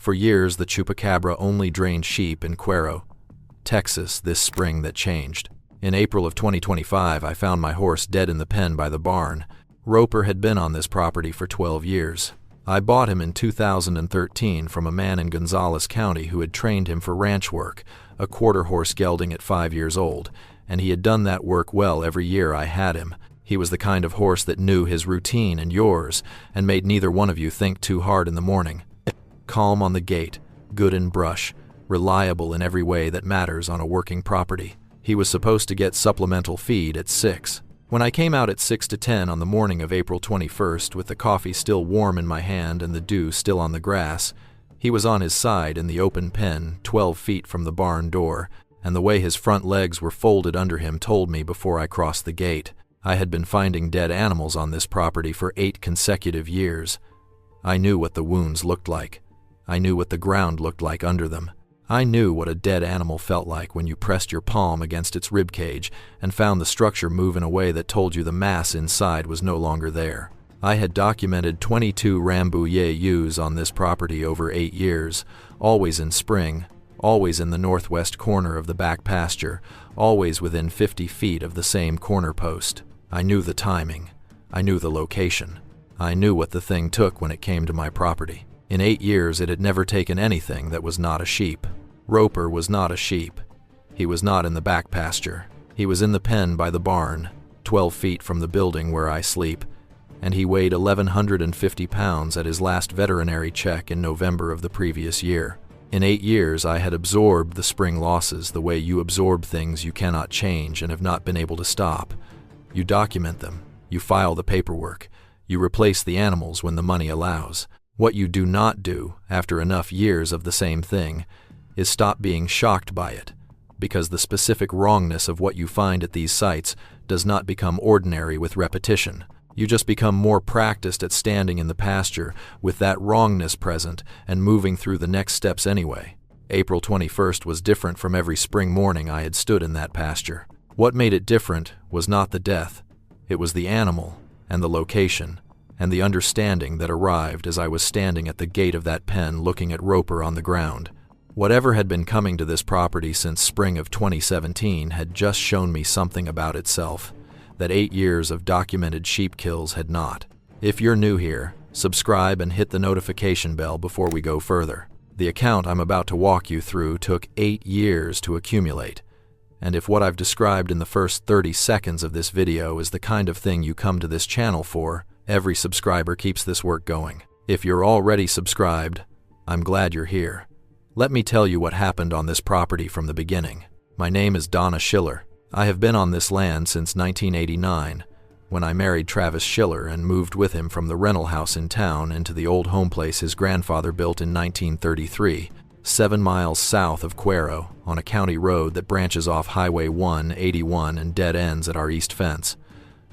For years, the Chupacabra only drained sheep in Cuero, Texas. This spring that changed. In April of 2025, I found my horse dead in the pen by the barn. Roper had been on this property for 12 years. I bought him in 2013 from a man in Gonzales County who had trained him for ranch work, a quarter horse gelding at 5 years old, and he had done that work well every year I had him. He was the kind of horse that knew his routine and yours, and made neither one of you think too hard in the morning. Calm on the gait, good in brush, reliable in every way that matters on a working property. He was supposed to get supplemental feed at 6. When I came out at 6 to 10 on the morning of April 21st, with the coffee still warm in my hand and the dew still on the grass, he was on his side in the open pen, 12 feet from the barn door, and the way his front legs were folded under him told me before I crossed the gate. I had been finding dead animals on this property for 8 consecutive years. I knew what the wounds looked like. I knew what the ground looked like under them. I knew what a dead animal felt like when you pressed your palm against its ribcage and found the structure move in a way that told you the mass inside was no longer there. I had documented 22 Rambouillet ewes on this property over 8 years, always in spring, always in the northwest corner of the back pasture, always within 50 feet of the same corner post. I knew the timing. I knew the location. I knew what the thing took when it came to my property. In 8 years, it had never taken anything that was not a sheep. Roper was not a sheep. He was not in the back pasture. He was in the pen by the barn, 12 feet from the building where I sleep, and he weighed 1,150 pounds at his last veterinary check in November of the previous year. In 8 years, I had absorbed the spring losses the way you absorb things you cannot change and have not been able to stop. You document them. You file the paperwork. You replace the animals when the money allows. What you do not do, after enough years of the same thing, is stop being shocked by it, because the specific wrongness of what you find at these sites does not become ordinary with repetition. You just become more practiced at standing in the pasture with that wrongness present and moving through the next steps anyway. April 21st was different from every spring morning I had stood in that pasture. What made it different was not the death. It was the animal and the location and the understanding that arrived as I was standing at the gate of that pen looking at Roper on the ground. Whatever had been coming to this property since spring of 2017 had just shown me something about itself that 8 years of documented sheep kills had not. If you're new here, subscribe and hit the notification bell before we go further. The account I'm about to walk you through took 8 years to accumulate, and if what I've described in the first 30 seconds of this video is the kind of thing you come to this channel for, every subscriber keeps this work going. If you're already subscribed, I'm glad you're here. Let me tell you what happened on this property from the beginning. My name is Donna Schiller. I have been on this land since 1989, when I married Travis Schiller and moved with him from the rental house in town into the old home place his grandfather built in 1933, 7 miles south of Cuero, on a county road that branches off Highway 181 and dead ends at our east fence.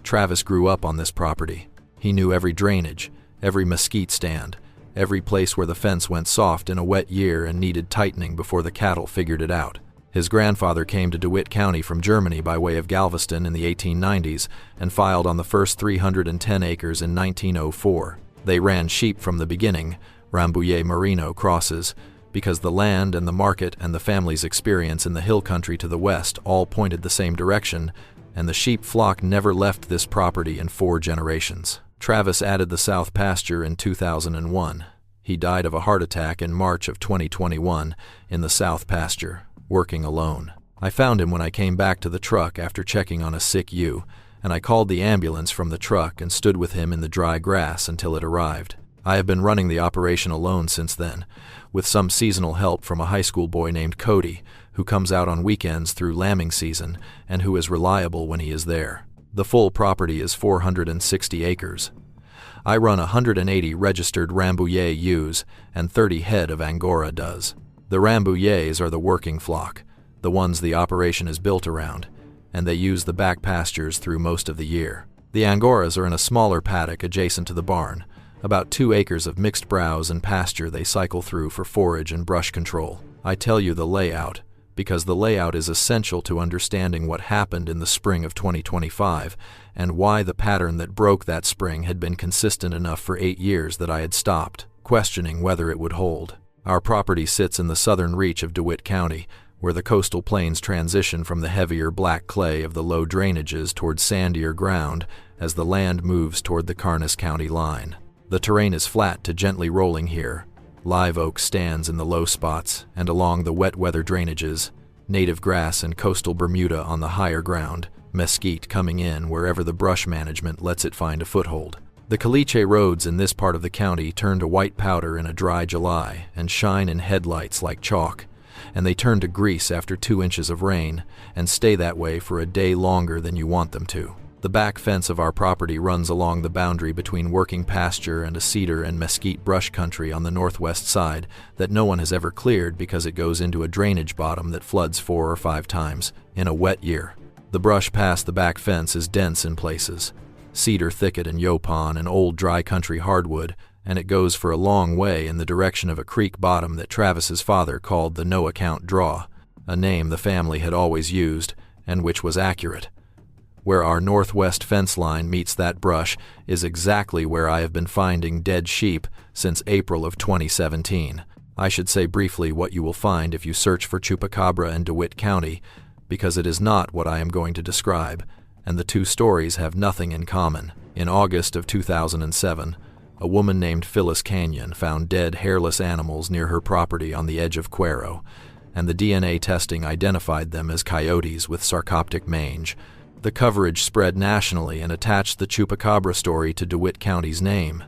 Travis grew up on this property. He knew every drainage, every mesquite stand, every place where the fence went soft in a wet year and needed tightening before the cattle figured it out. His grandfather came to DeWitt County from Germany by way of Galveston in the 1890s and filed on the first 310 acres in 1904. They ran sheep from the beginning, Rambouillet Merino crosses, because the land and the market and the family's experience in the hill country to the west all pointed the same direction, and the sheep flock never left this property in 4 generations. Travis added the south pasture in 2001. He died of a heart attack in March of 2021 in the south pasture, working alone. I found him when I came back to the truck after checking on a sick ewe, and I called the ambulance from the truck and stood with him in the dry grass until it arrived. I have been running the operation alone since then, with some seasonal help from a high school boy named Cody, who comes out on weekends through lambing season and who is reliable when he is there. The full property is 460 acres. I run 180 registered Rambouillet ewes and 30 head of Angora does. The Rambouillets are the working flock, the ones the operation is built around, and they use the back pastures through most of the year. The Angoras are in a smaller paddock adjacent to the barn, about 2 acres of mixed browse and pasture they cycle through for forage and brush control. I tell you the layout, because the layout is essential to understanding what happened in the spring of 2025 and why the pattern that broke that spring had been consistent enough for 8 years that I had stopped, questioning whether it would hold. Our property sits in the southern reach of DeWitt County, where the coastal plains transition from the heavier black clay of the low drainages toward sandier ground as the land moves toward the Karnes County line. The terrain is flat to gently rolling here. Live oak stands in the low spots, and along the wet weather drainages, native grass and coastal Bermuda on the higher ground, mesquite coming in wherever the brush management lets it find a foothold. The caliche roads in this part of the county turn to white powder in a dry July and shine in headlights like chalk, and they turn to grease after 2 inches of rain and stay that way for a day longer than you want them to. The back fence of our property runs along the boundary between working pasture and a cedar and mesquite brush country on the northwest side that no one has ever cleared because it goes into a drainage bottom that floods 4 or 5 times in a wet year. The brush past the back fence is dense in places, cedar thicket and yopon and old dry country hardwood, and it goes for a long way in the direction of a creek bottom that Travis's father called the No Account Draw, a name the family had always used and which was accurate. Where our northwest fence line meets that brush is exactly where I have been finding dead sheep since April of 2017. I should say briefly what you will find if you search for Chupacabra in DeWitt County, because it is not what I am going to describe, and the 2 stories have nothing in common. In August of 2007, a woman named Phyllis Canyon found dead hairless animals near her property on the edge of Cuero, and the DNA testing identified them as coyotes with sarcoptic mange. The coverage spread nationally and attached the Chupacabra story to DeWitt County's name.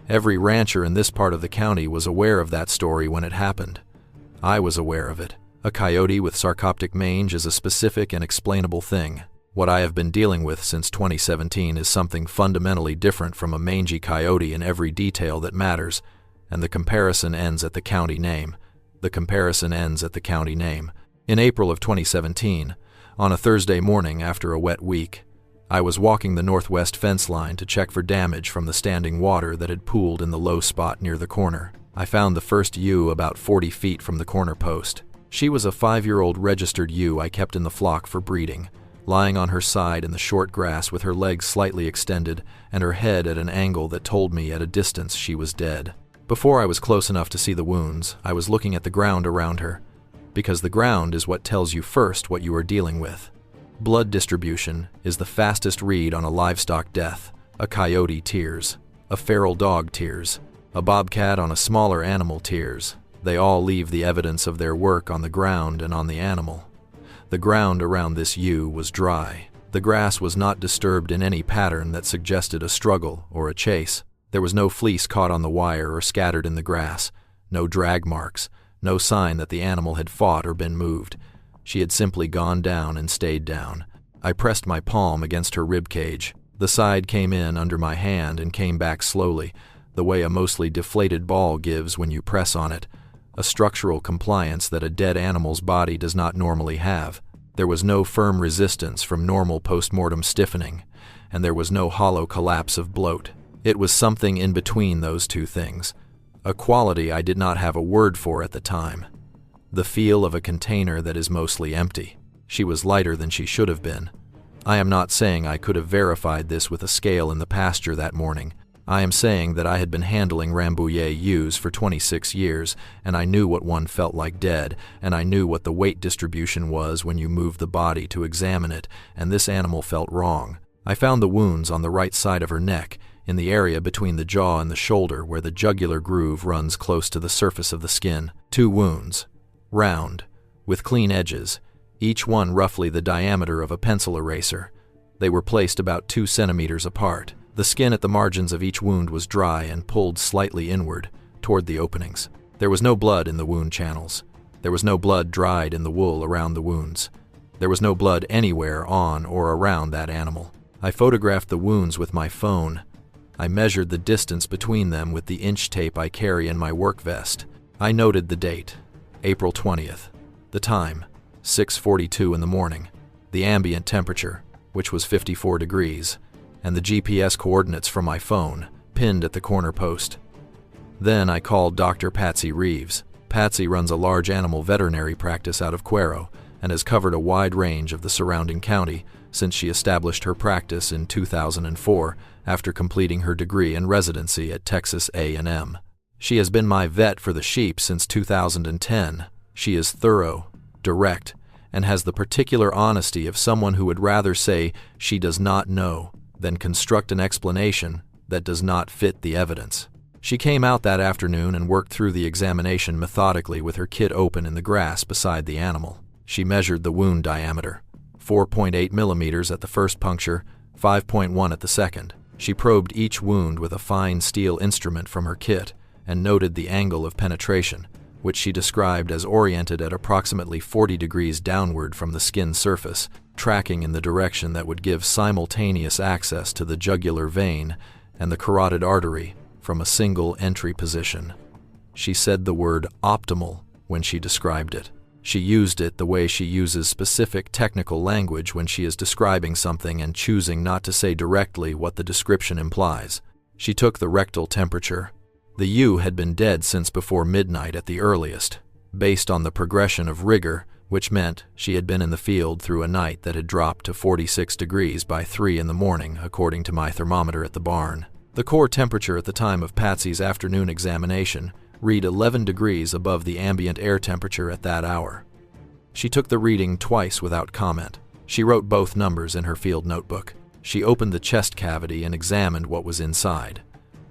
Every rancher in this part of the county was aware of that story when it happened. I was aware of it. A coyote with sarcoptic mange is a specific and explainable thing. What I have been dealing with since 2017 is something fundamentally different from a mangy coyote in every detail that matters, and the comparison ends at the county name. The comparison ends at the county name. In April of 2017, on a Thursday morning after a wet week, I was walking the northwest fence line to check for damage from the standing water that had pooled in the low spot near the corner. I found the first ewe about 40 feet from the corner post. She was a 5-year-old registered ewe I kept in the flock for breeding, lying on her side in the short grass with her legs slightly extended and her head at an angle that told me at a distance she was dead. Before I was close enough to see the wounds, I was looking at the ground around her, because the ground is what tells you first what you are dealing with. Blood distribution is the fastest read on a livestock death. A coyote tears. A feral dog tears. A bobcat on a smaller animal tears. They all leave the evidence of their work on the ground and on the animal. The ground around this ewe was dry. The grass was not disturbed in any pattern that suggested a struggle or a chase. There was no fleece caught on the wire or scattered in the grass, no drag marks, no sign that the animal had fought or been moved. She had simply gone down and stayed down. I pressed my palm against her rib cage. The side came in under my hand and came back slowly, the way a mostly deflated ball gives when you press on it, a structural compliance that a dead animal's body does not normally have. There was no firm resistance from normal post-mortem stiffening, and there was no hollow collapse of bloat. It was something in between those 2 things, a quality I did not have a word for at the time. The feel of a container that is mostly empty. She was lighter than she should have been. I am not saying I could have verified this with a scale in the pasture that morning. I am saying that I had been handling Rambouillet ewes for 26 years, and I knew what one felt like dead, and I knew what the weight distribution was when you moved the body to examine it, and this animal felt wrong. I found the wounds on the right side of her neck, in the area between the jaw and the shoulder where the jugular groove runs close to the surface of the skin. 2 wounds, round, with clean edges, each one roughly the diameter of a pencil eraser. They were placed about 2 centimeters apart. The skin at the margins of each wound was dry and pulled slightly inward, toward the openings. There was no blood in the wound channels. There was no blood dried in the wool around the wounds. There was no blood anywhere on or around that animal. I photographed the wounds with my phone. I measured the distance between them with the inch tape I carry in my work vest. I noted the date, April 20th. The time, 6:42 in the morning. The ambient temperature, which was 54 degrees, and the GPS coordinates from my phone, pinned at the corner post. Then I called Dr. Patsy Reeves. Patsy runs a large animal veterinary practice out of Cuero and has covered a wide range of the surrounding county since she established her practice in 2004 after completing her degree and residency at Texas A&M. She has been my vet for the sheep since 2010. She is thorough, direct, and has the particular honesty of someone who would rather say she does not know than construct an explanation that does not fit the evidence. She came out that afternoon and worked through the examination methodically with her kit open in the grass beside the animal. She measured the wound diameter, 4.8 millimeters at the first puncture, 5.1 at the second. She probed each wound with a fine steel instrument from her kit and noted the angle of penetration, which she described as oriented at approximately 40 degrees downward from the skin surface, tracking in the direction that would give simultaneous access to the jugular vein and the carotid artery from a single entry position. She said the word optimal when she described it. She used it the way she uses specific technical language when she is describing something and choosing not to say directly what the description implies. She took the rectal temperature. The ewe had been dead since before midnight at the earliest, based on the progression of rigor, which meant she had been in the field through a night that had dropped to 46 degrees by 3 in the morning, according to my thermometer at the barn. The core temperature at the time of Patsy's afternoon examination read 11 degrees above the ambient air temperature at that hour. She took the reading twice without comment. She wrote both numbers in her field notebook. She opened the chest cavity and examined what was inside.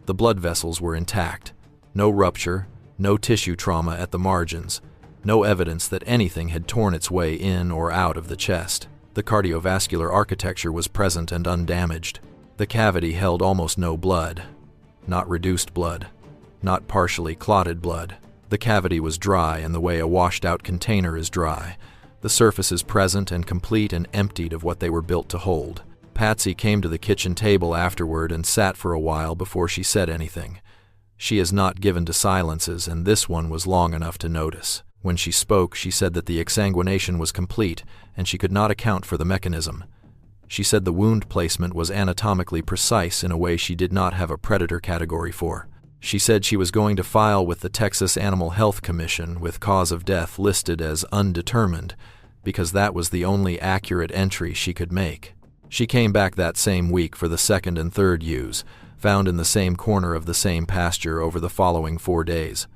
The blood vessels were intact. No rupture, no tissue trauma at the margins, no evidence that anything had torn its way in or out of the chest. The cardiovascular architecture was present and undamaged. The cavity held almost no blood. Not reduced blood. Not partially clotted blood. The cavity was dry in the way a washed-out container is dry. The surface is present and complete and emptied of what they were built to hold. Patsy came to the kitchen table afterward and sat for a while before she said anything. She is not given to silences, and this one was long enough to notice. When she spoke, she said that the exsanguination was complete, and she could not account for the mechanism. She said the wound placement was anatomically precise in a way she did not have a predator category for. She said she was going to file with the Texas Animal Health Commission with cause of death listed as undetermined, because that was the only accurate entry she could make. She came back that same week for the second and third ewes, found in the same corner of the same pasture over the following 4 days.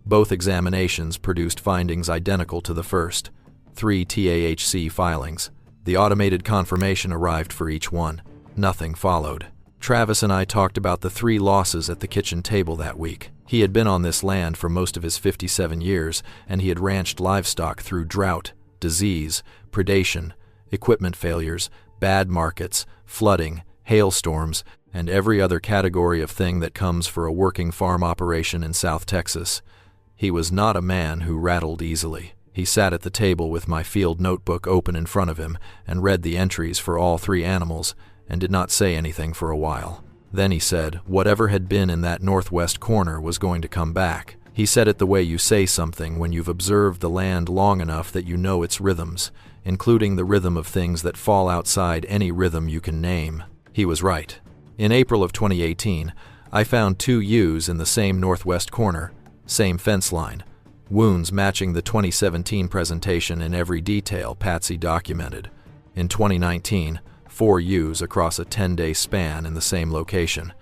Both examinations produced findings identical to the first, 3 TAHC filings. The automated confirmation arrived for each one. Nothing followed. Travis and I talked about the 3 losses at the kitchen table that week. He had been on this land for most of his 57 years, and he had ranched livestock through drought, disease, predation, equipment failures, bad markets, flooding, hailstorms, and every other category of thing that comes for a working farm operation in South Texas. He was not a man who rattled easily. He sat at the table with my field notebook open in front of him and read the entries for all 3 animals and did not say anything for a while. Then he said whatever had been in that northwest corner was going to come back. He said it the way you say something when you've observed the land long enough that you know its rhythms, including the rhythm of things that fall outside any rhythm you can name. He was right. In April of 2018, I found 2 ewes in the same northwest corner, same fence line, wounds matching the 2017 presentation in every detail Patsy documented. In 2019, 4 ewes across a 10-day span in the same location.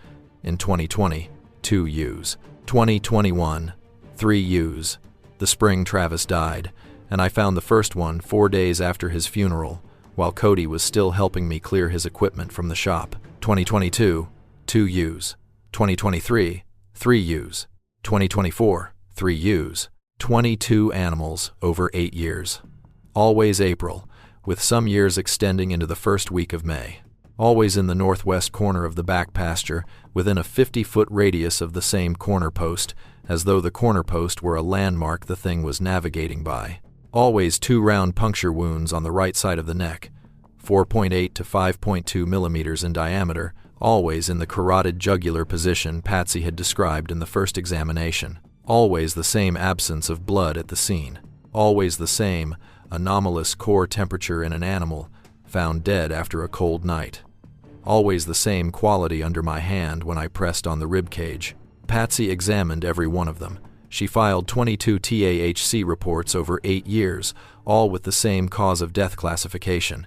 In 2020, 2 ewes. 2021, 3 ewes. The spring Travis died, and I found the first one 4 days after his funeral, while Cody was still helping me clear his equipment from the shop. 2022, 2 ewes. 2023, 3 ewes. 2024, 3 ewes. 22 animals over 8 years. Always April, with some years extending into the first week of May. Always in the northwest corner of the back pasture, within a 50-foot radius of the same corner post, as though the corner post were a landmark the thing was navigating by. Always 2 round puncture wounds on the right side of the neck, 4.8 to 5.2 millimeters in diameter, always in the carotid jugular position Patsy had described in the first examination. Always the same absence of blood at the scene. Always the same anomalous core temperature in an animal found dead after a cold night. Always the same quality under my hand when I pressed on the rib cage. Patsy examined every one of them. She filed 22 TAHC reports over 8 years, all with the same cause of death classification: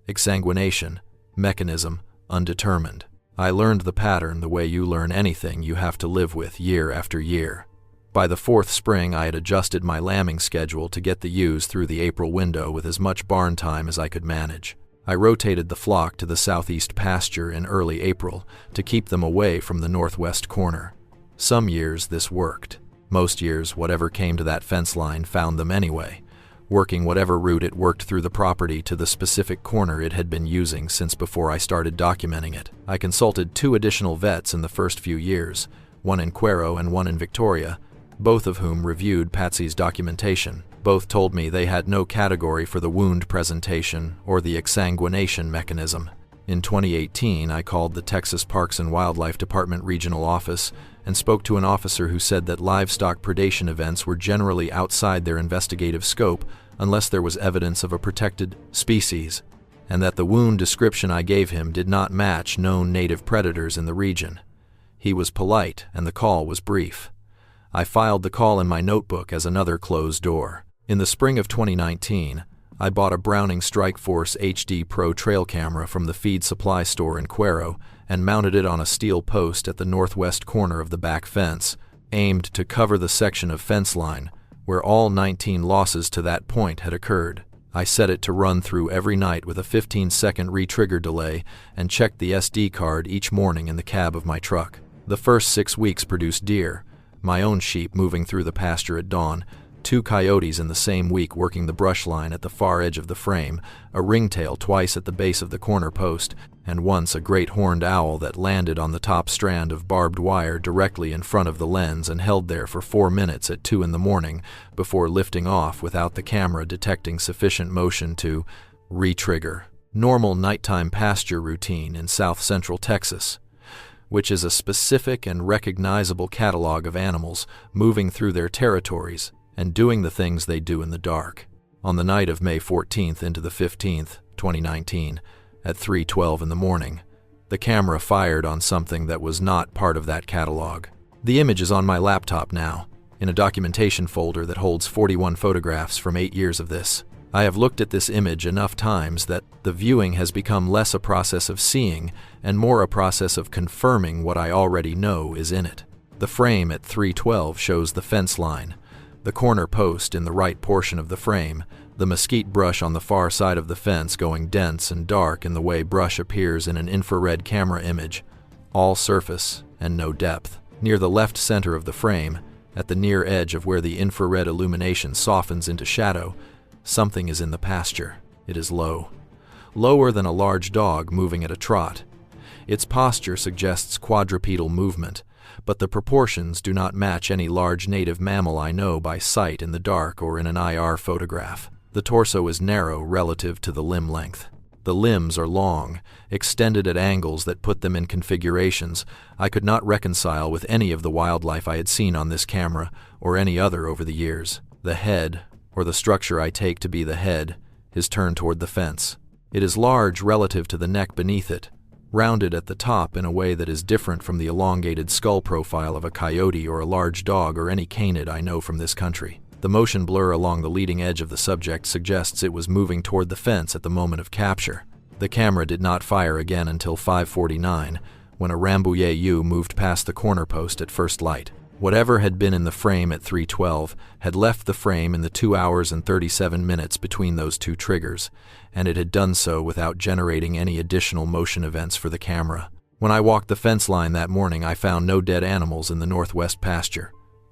exsanguination, mechanism, undetermined. I learned the pattern the way you learn anything you have to live with year after year. By the fourth spring, I had adjusted my lambing schedule to get the ewes through the April window with as much barn time as I could manage. I rotated the flock to the southeast pasture in early April to keep them away from the northwest corner. Some years this worked. Most years, whatever came to that fence line found them anyway, working whatever route it worked through the property to the specific corner it had been using since before I started documenting it. I consulted 2 additional vets in the first few years, one in Cuero and one in Victoria, both of whom reviewed Patsy's documentation. Both told me they had no category for the wound presentation or the exsanguination mechanism. In 2018, I called the Texas Parks and Wildlife Department regional office and spoke to an officer who said that livestock predation events were generally outside their investigative scope unless there was evidence of a protected species, and that the wound description I gave him did not match known native predators in the region. He was polite, and the call was brief. I filed the call in my notebook as another closed door. In the spring of 2019, I bought a Browning Strikeforce HD Pro trail camera from the feed supply store in Cuero and mounted it on a steel post at the northwest corner of the back fence, aimed to cover the section of fence line where all 19 losses to that point had occurred. I set it to run through every night with a 15-second re-trigger delay and checked the SD card each morning in the cab of my truck. The first 6 weeks produced deer, my own sheep moving through the pasture at dawn, 2 coyotes in the same week working the brush line at the far edge of the frame, a ringtail twice at the base of the corner post, and once a great horned owl that landed on the top strand of barbed wire directly in front of the lens and held there for 4 minutes at 2 in the morning before lifting off without the camera detecting sufficient motion to re-trigger. Normal nighttime pasture routine in south-central Texas, which is a specific and recognizable catalog of animals moving through their territories and doing the things they do in the dark. On the night of May 14th into the 15th, 2019, at 3:12 in the morning, the camera fired on something that was not part of that catalog. The image is on my laptop now, in a documentation folder that holds 41 photographs from 8 years of this. I have looked at this image enough times that the viewing has become less a process of seeing and more a process of confirming what I already know is in it. The frame at 3:12 shows the fence line, the corner post in the right portion of the frame, the mesquite brush on the far side of the fence going dense and dark in the way brush appears in an infrared camera image, all surface and no depth. Near the left center of the frame, at the near edge of where the infrared illumination softens into shadow, something is in the pasture. It is low, lower than a large dog moving at a trot. Its posture suggests quadrupedal movement, but the proportions do not match any large native mammal I know by sight in the dark or in an IR photograph. The torso is narrow relative to the limb length. The limbs are long, extended at angles that put them in configurations I could not reconcile with any of the wildlife I had seen on this camera or any other over the years. The head, or the structure I take to be the head, is turned toward the fence. It is large relative to the neck beneath it, rounded at the top in a way that is different from the elongated skull profile of a coyote or a large dog or any canid I know from this country. The motion blur along the leading edge of the subject suggests it was moving toward the fence at the moment of capture. The camera did not fire again until 5:49, when a Rambouillet ewe moved past the corner post at first light. Whatever had been in the frame at 3:12 had left the frame in the 2 hours and 37 minutes between those 2 triggers, and it had done so without generating any additional motion events for the camera. When I walked the fence line that morning, I found no dead animals in the northwest pasture.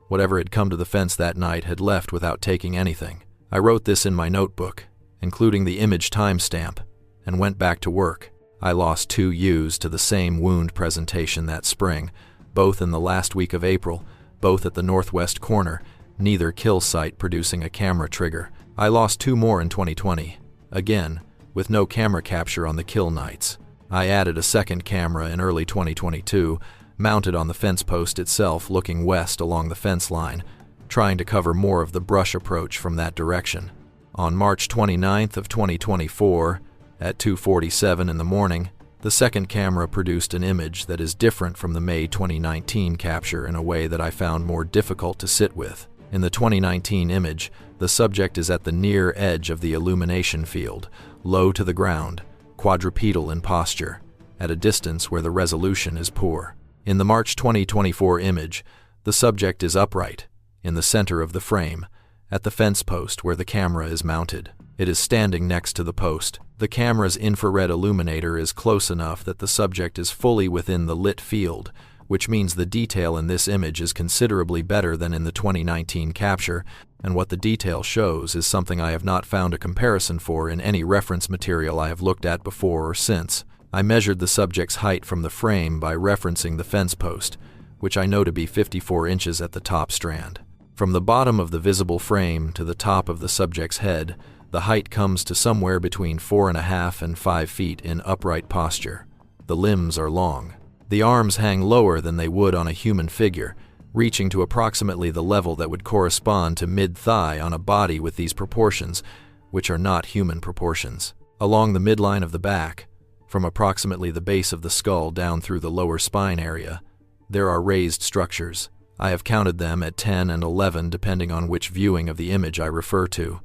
Whatever had come to the fence that night had left without taking anything. I wrote this in my notebook, including the image timestamp, and went back to work. I lost 2 ewes to the same wound presentation that spring, both in the last week of April, both at the northwest corner, neither kill site producing a camera trigger. I lost 2 more in 2020, again, with no camera capture on the kill nights. I added a second camera in early 2022, mounted on the fence post itself looking west along the fence line, trying to cover more of the brush approach from that direction. On March 29th of 2024, at 2:47 in the morning, the second camera produced an image that is different from the May 2019 capture in a way that I found more difficult to sit with. In the 2019 image, the subject is at the near edge of the illumination field, low to the ground, quadrupedal in posture. at a distance where the resolution is poor. In the March 2024 image, the subject is upright, in the center of the frame, at the fence post where the camera is mounted. It is standing next to the post. The camera's infrared illuminator is close enough that the subject is fully within the lit field, which means the detail in this image is considerably better than in the 2019 capture, and what the detail shows is something I have not found a comparison for in any reference material I have looked at before or since. I measured the subject's height from the frame by referencing the fence post, which I know to be 54 inches at the top strand. From the bottom of the visible frame to the top of the subject's head, the height comes to somewhere between 4.5 and 5 feet in upright posture. The limbs are long. The arms hang lower than they would on a human figure, reaching to approximately the level that would correspond to mid-thigh on a body with these proportions, which are not human proportions. Along the midline of the back, from approximately the base of the skull down through the lower spine area, there are raised structures. I have counted them at 10 and 11 depending on which viewing of the image I refer to.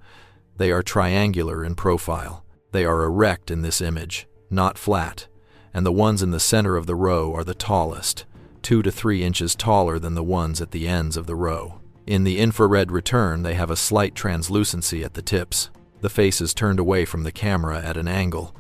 They are triangular in profile. They are erect in this image, not flat, and the ones in the center of the row are the tallest, 2 to 3 inches taller than the ones at the ends of the row. In the infrared return, they have a slight translucency at the tips. The face is turned away from the camera at an angle,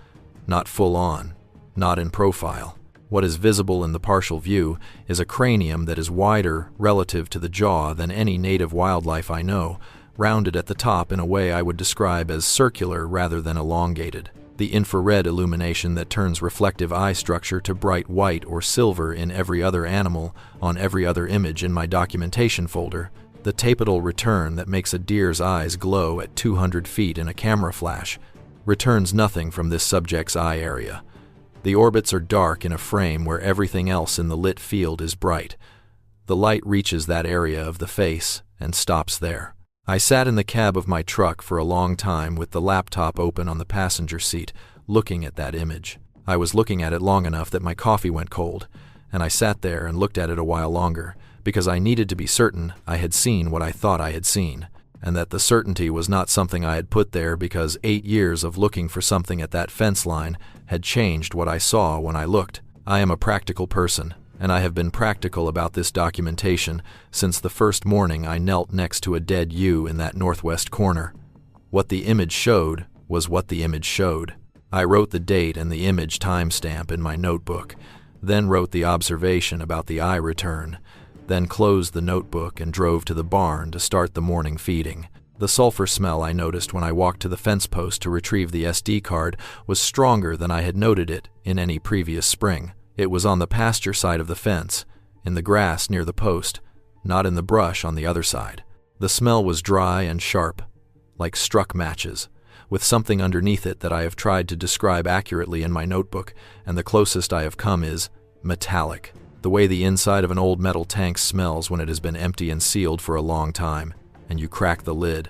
not full on, not in profile. What is visible in the partial view is a cranium that is wider relative to the jaw than any native wildlife I know, rounded at the top in a way I would describe as circular rather than elongated. The infrared illumination that turns reflective eye structure to bright white or silver in every other animal on every other image in my documentation folder, the tapetal return that makes a deer's eyes glow at 200 feet in a camera flash, returns nothing from this subject's eye area. The orbits are dark in a frame where everything else in the lit field is bright. The light reaches that area of the face and stops there. I sat in the cab of my truck for a long time with the laptop open on the passenger seat, looking at that image. I was looking at it long enough that my coffee went cold, and I sat there and looked at it a while longer, because I needed to be certain I had seen what I thought I had seen, and that the certainty was not something I had put there because 8 years of looking for something at that fence line had changed what I saw when I looked. I am a practical person, and I have been practical about this documentation since the first morning I knelt next to a dead ewe in that northwest corner. What the image showed was what the image showed. I wrote the date and the image timestamp in my notebook, then wrote the observation about the eye return, then closed the notebook and drove to the barn to start the morning feeding. The sulfur smell I noticed when I walked to the fence post to retrieve the SD card was stronger than I had noted it in any previous spring. It was on the pasture side of the fence, in the grass near the post, not in the brush on the other side. The smell was dry and sharp, like struck matches, with something underneath it that I have tried to describe accurately in my notebook, and the closest I have come is metallic. The way the inside of an old metal tank smells when it has been empty and sealed for a long time, and you crack the lid.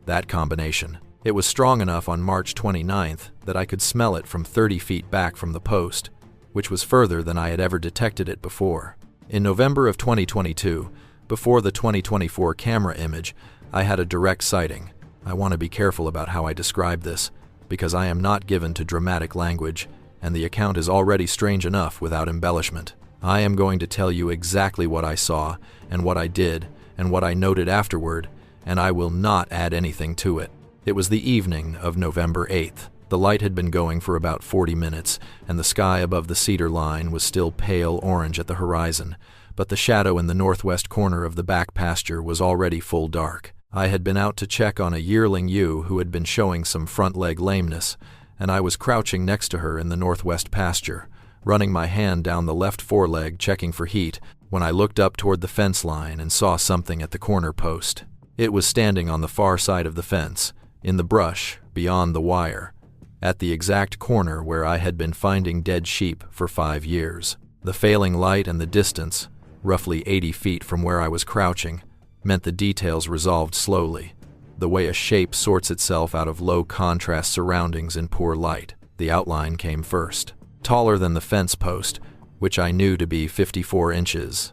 That combination. It was strong enough on March 29th that I could smell it from 30 feet back from the post, which was further than I had ever detected it before. In November of 2022, before the 2024 camera image, I had a direct sighting. I want to be careful about how I describe this, because I am not given to dramatic language, and the account is already strange enough without embellishment. I am going to tell you exactly what I saw, and what I did, and what I noted afterward, and I will not add anything to it. It was the evening of November 8th. The light had been going for about 40 minutes, and the sky above the cedar line was still pale orange at the horizon, but the shadow in the northwest corner of the back pasture was already full dark. I had been out to check on a yearling ewe who had been showing some front leg lameness, and I was crouching next to her in the northwest pasture, running my hand down the left foreleg checking for heat, when I looked up toward the fence line and saw something at the corner post. It was standing on the far side of the fence, in the brush, beyond the wire, at the exact corner where I had been finding dead sheep for 5 years. The failing light and the distance, roughly 80 feet from where I was crouching, meant the details resolved slowly, the way a shape sorts itself out of low-contrast surroundings in poor light. The outline came first. Taller than the fence post, which I knew to be 54 inches.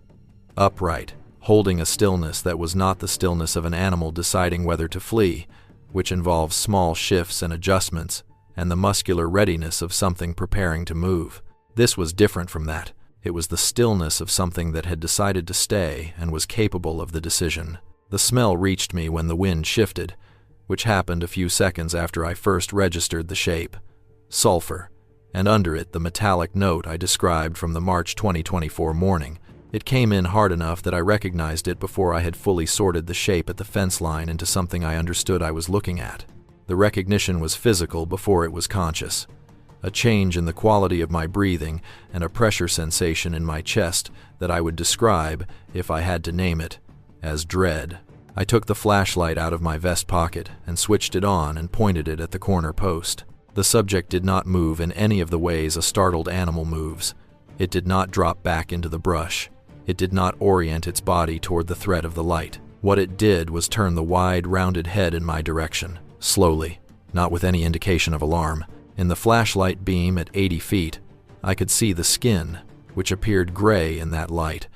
Upright, holding a stillness that was not the stillness of an animal deciding whether to flee, which involves small shifts and adjustments, and the muscular readiness of something preparing to move. This was different from that. It was the stillness of something that had decided to stay and was capable of the decision. The smell reached me when the wind shifted, which happened a few seconds after I first registered the shape. Sulfur, and under it the metallic note I described from the March 2024 morning. It came in hard enough that I recognized it before I had fully sorted the shape at the fence line into something I understood I was looking at. The recognition was physical before it was conscious. A change in the quality of my breathing and a pressure sensation in my chest that I would describe, if I had to name it, as dread. I took the flashlight out of my vest pocket and switched it on and pointed it at the corner post. The subject did not move in any of the ways a startled animal moves. It did not drop back into the brush. It did not orient its body toward the threat of the light. What it did was turn the wide, rounded head in my direction, slowly, not with any indication of alarm. In the flashlight beam at 80 feet, I could see the skin, which appeared gray in that light,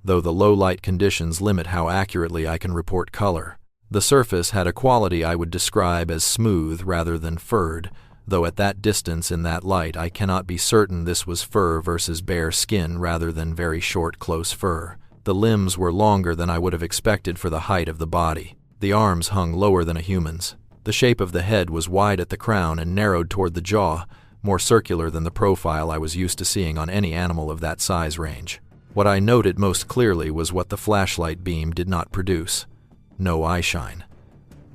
though the low light conditions limit how accurately I can report color. The surface had a quality I would describe as smooth rather than furred, though at that distance in that light I cannot be certain this was fur versus bare skin rather than very short, close fur. The limbs were longer than I would have expected for the height of the body. The arms hung lower than a human's. The shape of the head was wide at the crown and narrowed toward the jaw, more circular than the profile I was used to seeing on any animal of that size range. What I noted most clearly was what the flashlight beam did not produce: no eyeshine.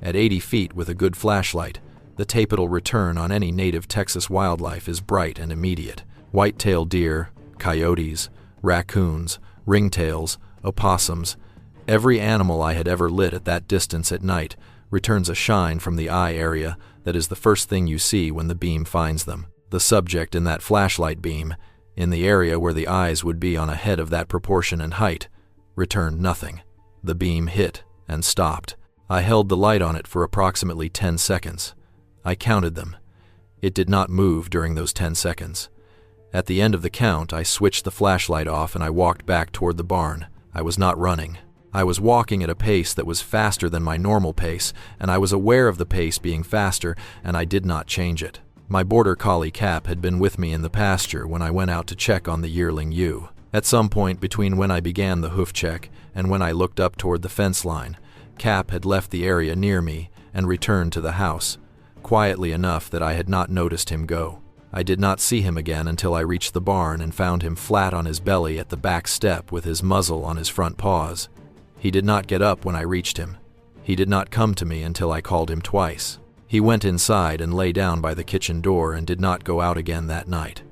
At 80 feet with a good flashlight, the tapetal return on any native Texas wildlife is bright and immediate. White-tailed deer, coyotes, raccoons, ringtails, opossums, every animal I had ever lit at that distance at night returns a shine from the eye area that is the first thing you see when the beam finds them. The subject in that flashlight beam, in the area where the eyes would be on a head of that proportion and height, returned nothing. The beam hit and stopped. I held the light on it for approximately 10 seconds. I counted them. It did not move during those 10 seconds. At the end of the count, I switched the flashlight off and I walked back toward the barn. I was not running. I was walking at a pace that was faster than my normal pace, and I was aware of the pace being faster, and I did not change it. My border collie Cap had been with me in the pasture when I went out to check on the yearling ewe. At some point between when I began the hoof check and when I looked up toward the fence line, Cap had left the area near me and returned to the house, quietly enough that I had not noticed him go. I did not see him again until I reached the barn and found him flat on his belly at the back step with his muzzle on his front paws. He did not get up when I reached him. He did not come to me until I called him twice. He went inside and lay down by the kitchen door and did not go out again that night.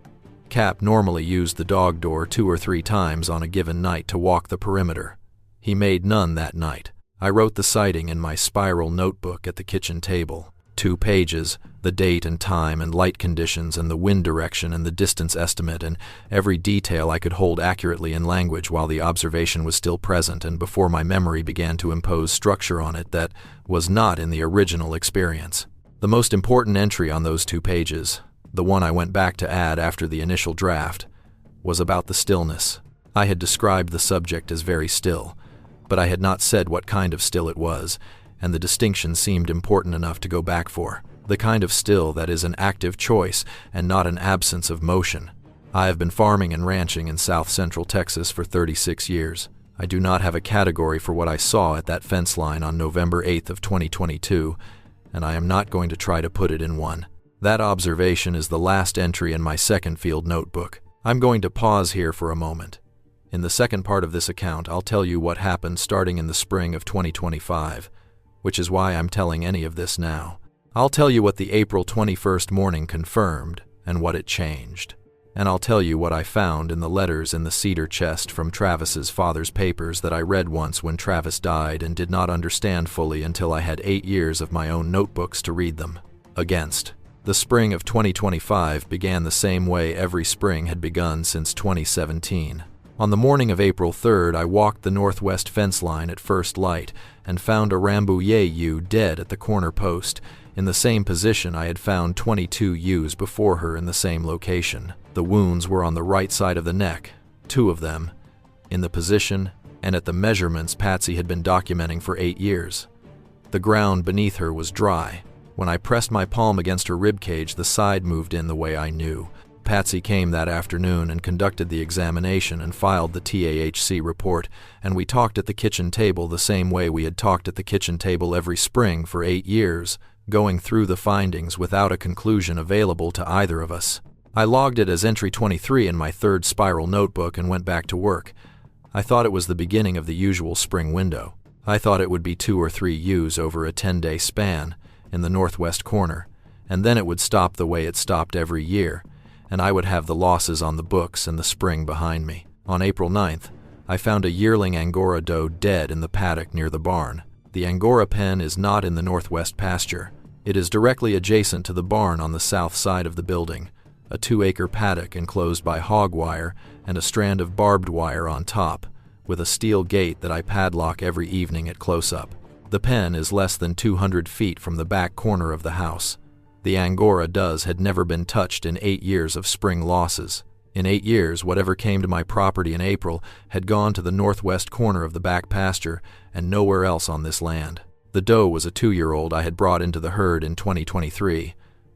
Cap normally used the dog door 2 or 3 times on a given night to walk the perimeter. He made none that night. I wrote the sighting in my spiral notebook at the kitchen table. 2 pages, the date and time and light conditions and the wind direction and the distance estimate and every detail I could hold accurately in language while the observation was still present and before my memory began to impose structure on it that was not in the original experience. The most important entry on those 2 pages, the one I went back to add after the initial draft, was about the stillness. I had described the subject as very still, but I had not said what kind of still it was, and the distinction seemed important enough to go back for. The kind of still that is an active choice and not an absence of motion. I have been farming and ranching in South Central Texas for 36 years. I do not have a category for what I saw at that fence line on November 8th of 2022, and I am not going to try to put it in one. That observation is the last entry in my second field notebook. I'm going to pause here for a moment. In the second part of this account, I'll tell you what happened starting in the spring of 2025, which is why I'm telling any of this now. I'll tell you what the April 21st morning confirmed and what it changed. And I'll tell you what I found in the letters in the cedar chest from Travis's father's papers that I read once when Travis died and did not understand fully until I had 8 years of my own notebooks to read them. Against. The spring of 2025 began the same way every spring had begun since 2017. On the morning of April 3rd, I walked the northwest fence line at first light and found a Rambouillet ewe dead at the corner post, in the same position I had found 22 ewes before her in the same location. The wounds were on the right side of the neck, 2 of them, in the position and at the measurements Patsy had been documenting for 8 years. The ground beneath her was dry. When I pressed my palm against her ribcage, the side moved in the way I knew. Patsy came that afternoon and conducted the examination and filed the TAHC report, and we talked at the kitchen table the same way we had talked at the kitchen table every spring for 8 years, going through the findings without a conclusion available to either of us. I logged it as entry 23 in my third spiral notebook and went back to work. I thought it was the beginning of the usual spring window. I thought it would be 2 or 3 ewes over a 10-day span in the northwest corner, and then it would stop the way it stopped every year, and I would have the losses on the books and the spring behind me. On April 9th, I found a yearling Angora doe dead in the paddock near the barn. The Angora pen is not in the northwest pasture. It is directly adjacent to the barn on the south side of the building, a 2-acre paddock enclosed by hog wire and a strand of barbed wire on top, with a steel gate that I padlock every evening at close-up. The pen is less than 200 feet from the back corner of the house. The Angora does had never been touched in 8 years of spring losses. In 8 years, whatever came to my property in April had gone to the northwest corner of the back pasture and nowhere else on this land. The doe was a 2-year-old I had brought into the herd in 2023.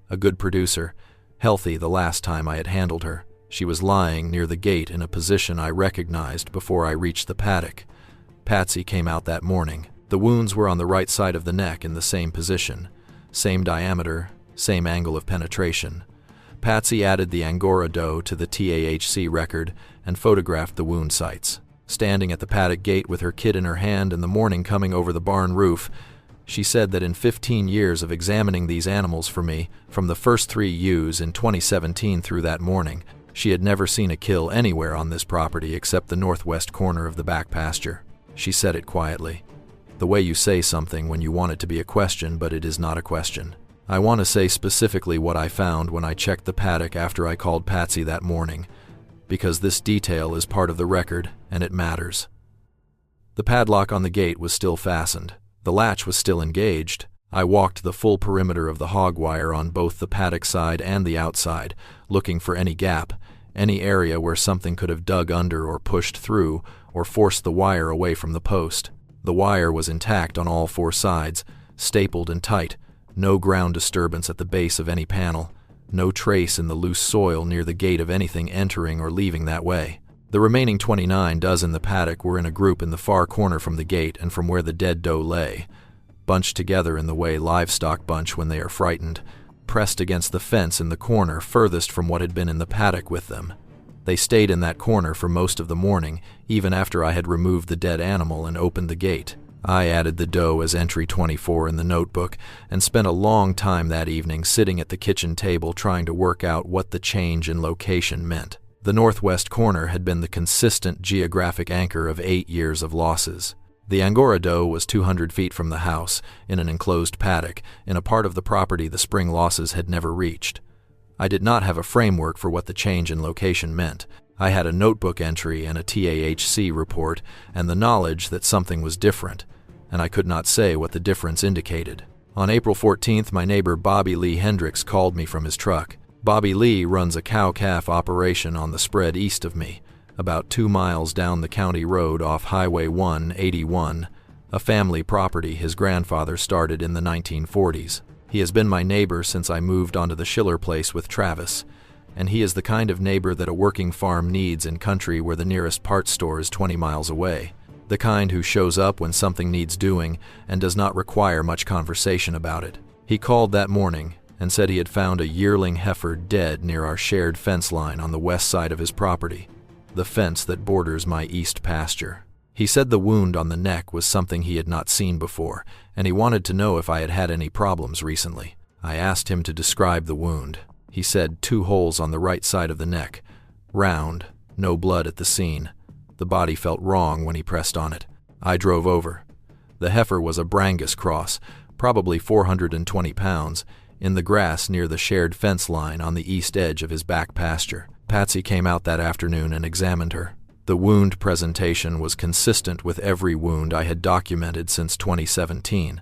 A good producer, healthy the last time I had handled her. She was lying near the gate in a position I recognized before I reached the paddock. Patsy came out that morning. The wounds were on the right side of the neck in the same position, same diameter, same angle of penetration. Patsy added the Angora doe to the TAHC record and photographed the wound sites. Standing at the paddock gate with her kid in her hand in the morning coming over the barn roof, she said that in 15 years of examining these animals for me, from the first 3 ewes in 2017 through that morning, she had never seen a kill anywhere on this property except the northwest corner of the back pasture. She said it quietly. The way you say something when you want it to be a question, but it is not a question. I want to say specifically what I found when I checked the paddock after I called Patsy that morning, because this detail is part of the record and it matters. The padlock on the gate was still fastened. The latch was still engaged. I walked the full perimeter of the hog wire on both the paddock side and the outside, looking for any gap, any area where something could have dug under or pushed through or forced the wire away from the post. The wire was intact on all 4 sides, stapled and tight. No ground disturbance at the base of any panel, no trace in the loose soil near the gate of anything entering or leaving that way. The remaining 29 does in the paddock were in a group in the far corner from the gate and from where the dead doe lay, bunched together in the way livestock bunch when they are frightened, pressed against the fence in the corner furthest from what had been in the paddock with them. They stayed in that corner for most of the morning, even after I had removed the dead animal and opened the gate. I added the doe as entry 24 in the notebook and spent a long time that evening sitting at the kitchen table trying to work out what the change in location meant. The northwest corner had been the consistent geographic anchor of 8 years of losses. The Angora doe was 200 feet from the house, in an enclosed paddock, in a part of the property the spring losses had never reached. I did not have a framework for what the change in location meant. I had a notebook entry and a TAHC report and the knowledge that something was different, and I could not say what the difference indicated. On April 14th, my neighbor Bobby Lee Hendricks called me from his truck. Bobby Lee runs a cow-calf operation on the spread east of me, about 2 miles down the county road off Highway 181, a family property his grandfather started in the 1940s. He has been my neighbor since I moved onto the Schiller place with Travis, and he is the kind of neighbor that a working farm needs in country where the nearest parts store is 20 miles away. The kind who shows up when something needs doing and does not require much conversation about it. He called that morning and said he had found a yearling heifer dead near our shared fence line on the west side of his property, the fence that borders my east pasture. He said the wound on the neck was something he had not seen before, and he wanted to know if I had had any problems recently. I asked him to describe the wound. He said 2 holes on the right side of the neck, round, no blood at the scene. The body felt wrong when he pressed on it. I drove over. The heifer was a Brangus cross, probably 420 pounds, in the grass near the shared fence line on the east edge of his back pasture. Patsy came out that afternoon and examined her. The wound presentation was consistent with every wound I had documented since 2017.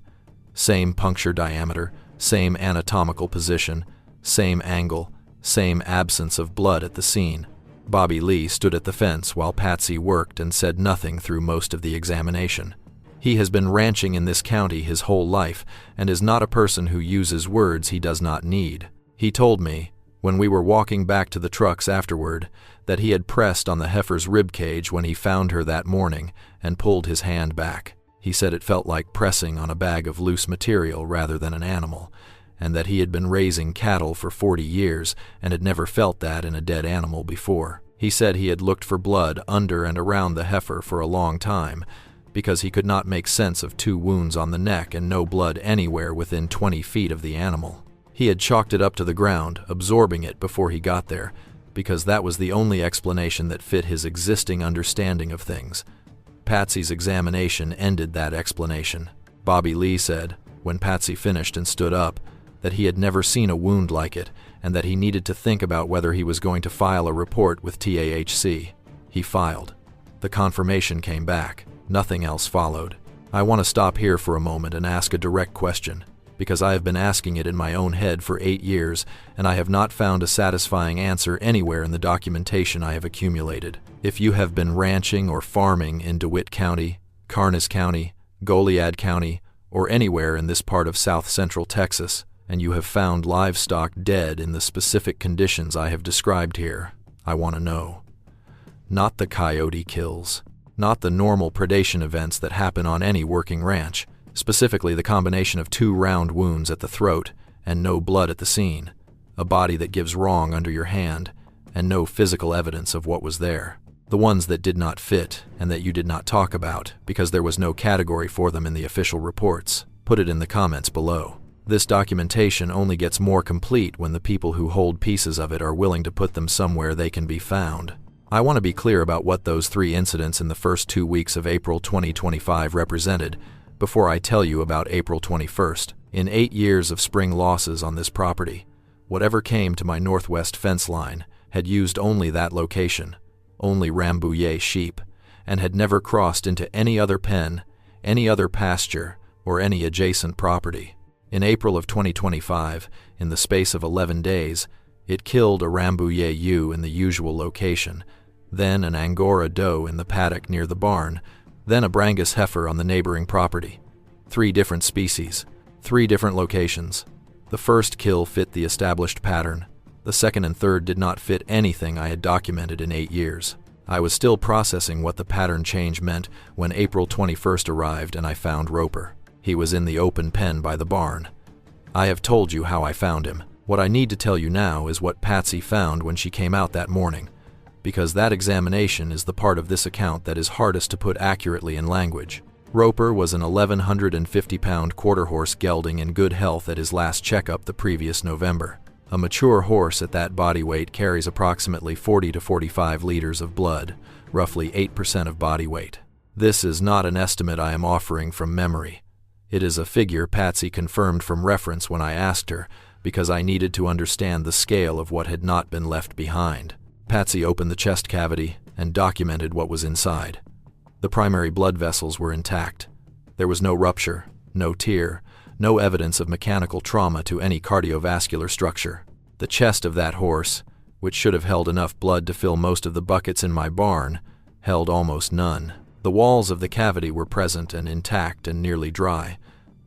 Same puncture diameter, same anatomical position, same angle, same absence of blood at the scene. Bobby Lee stood at the fence while Patsy worked and said nothing through most of the examination. He has been ranching in this county his whole life and is not a person who uses words he does not need. He told me, when we were walking back to the trucks afterward, that he had pressed on the heifer's rib cage when he found her that morning and pulled his hand back. He said it felt like pressing on a bag of loose material rather than an animal, and that he had been raising cattle for 40 years and had never felt that in a dead animal before. He said he had looked for blood under and around the heifer for a long time, because he could not make sense of 2 wounds on the neck and no blood anywhere within 20 feet of the animal. He had chalked it up to the ground, absorbing it before he got there, because that was the only explanation that fit his existing understanding of things. Patsy's examination ended that explanation. Bobby Lee said, when Patsy finished and stood up, that he had never seen a wound like it and that he needed to think about whether he was going to file a report with TAHC. He filed. The confirmation came back. Nothing else followed. I want to stop here for a moment and ask a direct question, because I have been asking it in my own head for 8 years, and I have not found a satisfying answer anywhere in the documentation I have accumulated. If you have been ranching or farming in DeWitt County, Karnes County, Goliad County, or anywhere in this part of South Central Texas, and you have found livestock dead in the specific conditions I have described here, I want to know. Not the coyote kills, not the normal predation events that happen on any working ranch, specifically the combination of 2 round wounds at the throat and no blood at the scene, a body that gives wrong under your hand, and no physical evidence of what was there. The ones that did not fit and that you did not talk about because there was no category for them in the official reports. Put it in the comments below. This documentation only gets more complete when the people who hold pieces of it are willing to put them somewhere they can be found. I want to be clear about what those 3 incidents in the first 2 weeks of April 2025 represented before I tell you about April 21st. In 8 years of spring losses on this property, whatever came to my northwest fence line had used only that location, only Rambouillet sheep, and had never crossed into any other pen, any other pasture, or any adjacent property. In April of 2025, in the space of 11 days, it killed a Rambouillet ewe in the usual location, then an Angora doe in the paddock near the barn, then a Brangus heifer on the neighboring property. 3 different species, 3 different locations. The first kill fit the established pattern. The second and third did not fit anything I had documented in 8 years. I was still processing what the pattern change meant when April 21st arrived and I found Roper. He was in the open pen by the barn. I have told you how I found him. What I need to tell you now is what Patsy found when she came out that morning, because that examination is the part of this account that is hardest to put accurately in language. Roper was an 1,150-pound quarter horse gelding in good health at his last checkup the previous November. A mature horse at that body weight carries approximately 40 to 45 liters of blood, roughly 8% of body weight. This is not an estimate I am offering from memory. It is a figure Patsy confirmed from reference when I asked her, because I needed to understand the scale of what had not been left behind. Patsy opened the chest cavity and documented what was inside. The primary blood vessels were intact. There was no rupture, no tear, no evidence of mechanical trauma to any cardiovascular structure. The chest of that horse, which should have held enough blood to fill most of the buckets in my barn, held almost none. The walls of the cavity were present and intact and nearly dry.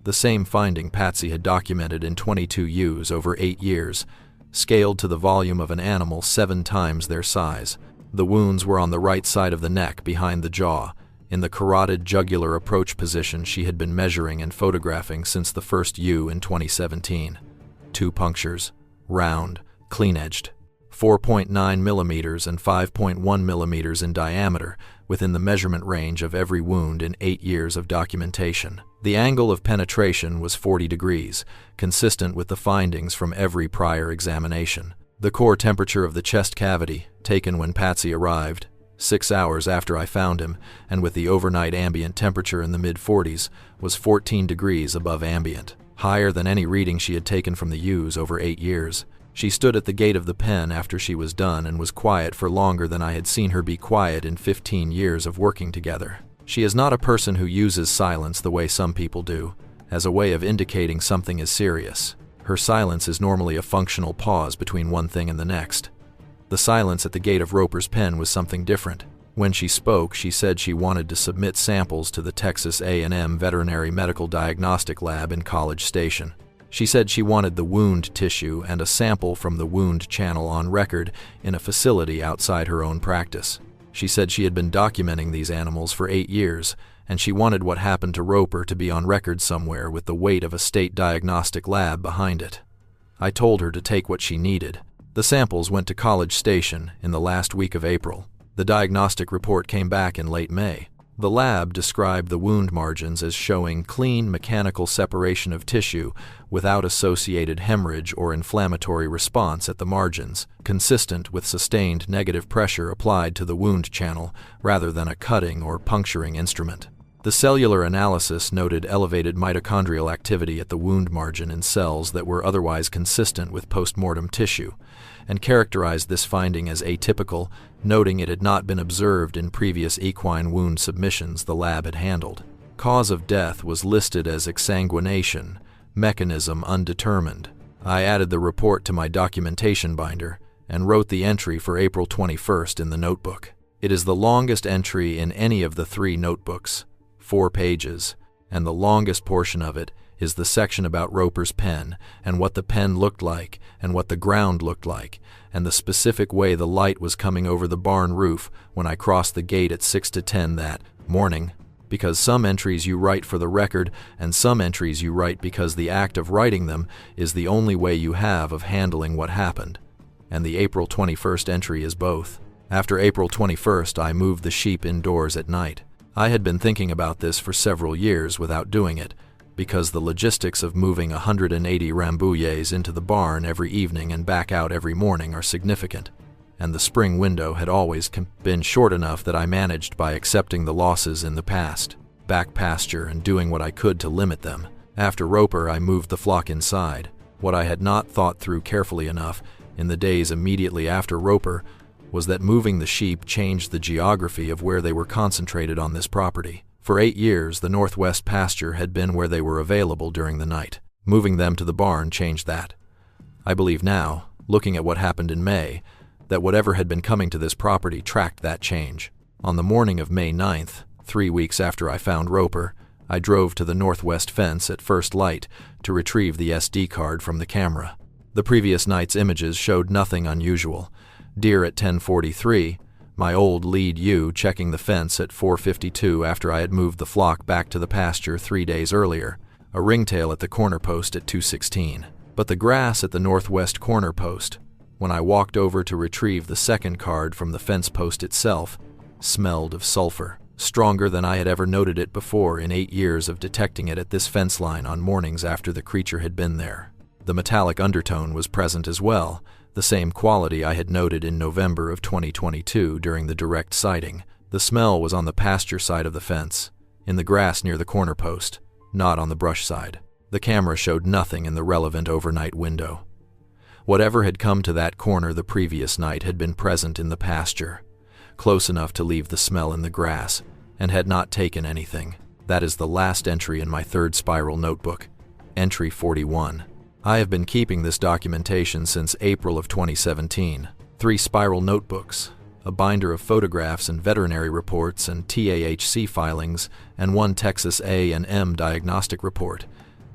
The same finding Patsy had documented in 22 ewes over 8 years, scaled to the volume of an animal 7 times their size. The wounds were on the right side of the neck behind the jaw, in the carotid jugular approach position she had been measuring and photographing since the first ewe in 2017. 2 punctures, round, clean-edged, 4.9 millimeters and 5.1 millimeters in diameter, within the measurement range of every wound in 8 years of documentation. The angle of penetration was 40 degrees, consistent with the findings from every prior examination. The core temperature of the chest cavity, taken when Patsy arrived, 6 hours after I found him, and with the overnight ambient temperature in the mid-40s, was 14 degrees above ambient, higher than any reading she had taken from the ewes over 8 years. She stood at the gate of the pen after she was done and was quiet for longer than I had seen her be quiet in 15 years of working together. She is not a person who uses silence the way some people do, as a way of indicating something is serious. Her silence is normally a functional pause between one thing and the next. The silence at the gate of Roper's pen was something different. When she spoke, she said she wanted to submit samples to the Texas A&M Veterinary Medical Diagnostic Lab in College Station. She said she wanted the wound tissue and a sample from the wound channel on record in a facility outside her own practice. She said she had been documenting these animals for 8 years, and she wanted what happened to Roper to be on record somewhere with the weight of a state diagnostic lab behind it. I told her to take what she needed. The samples went to College Station in the last week of April. The diagnostic report came back in late May. The lab described the wound margins as showing clean mechanical separation of tissue without associated hemorrhage or inflammatory response at the margins, consistent with sustained negative pressure applied to the wound channel rather than a cutting or puncturing instrument. The cellular analysis noted elevated mitochondrial activity at the wound margin in cells that were otherwise consistent with postmortem tissue, and characterized this finding as atypical, noting it had not been observed in previous equine wound submissions the lab had handled. Cause of death was listed as exsanguination, mechanism undetermined. I added the report to my documentation binder and wrote the entry for April 21st in the notebook. It is the longest entry in any of the 3 notebooks, 4 pages, and the longest portion of it is the section about Roper's pen and what the pen looked like and what the ground looked like and the specific way the light was coming over the barn roof when I crossed the gate at 6 to 10 that morning, because some entries you write for the record and some entries you write because the act of writing them is the only way you have of handling what happened, and the April 21st entry is both. After April 21st, I moved the sheep indoors at night. I had been thinking about this for several years without doing it, because the logistics of moving 180 Rambouillets into the barn every evening and back out every morning are significant, and the spring window had always been short enough that I managed by accepting the losses in the past, back pasture, and doing what I could to limit them. After Roper, I moved the flock inside. What I had not thought through carefully enough in the days immediately after Roper was that moving the sheep changed the geography of where they were concentrated on this property. For 8 years, the northwest pasture had been where they were available during the night. Moving them to the barn changed that. I believe now, looking at what happened in May, that whatever had been coming to this property tracked that change. On the morning of May 9th, 3 weeks after I found Roper, I drove to the northwest fence at first light to retrieve the SD card from the camera. The previous night's images showed nothing unusual. Deer at 10:43, my old lead ewe checking the fence at 4:52 after I had moved the flock back to the pasture 3 days earlier, a ringtail at the corner post at 2:16. But the grass at the northwest corner post, when I walked over to retrieve the second card from the fence post itself, smelled of sulfur, stronger than I had ever noted it before in 8 years of detecting it at this fence line on mornings after the creature had been there. The metallic undertone was present as well, the same quality I had noted in November of 2022 during the direct sighting. The smell was on the pasture side of the fence, in the grass near the corner post, not on the brush side. The camera showed nothing in the relevant overnight window. Whatever had come to that corner the previous night had been present in the pasture, close enough to leave the smell in the grass, and had not taken anything. That is the last entry in my 3rd spiral notebook, entry 41. I have been keeping this documentation since April of 2017. 3 spiral notebooks, a binder of photographs and veterinary reports and TAHC filings, and 1 Texas A&M diagnostic report,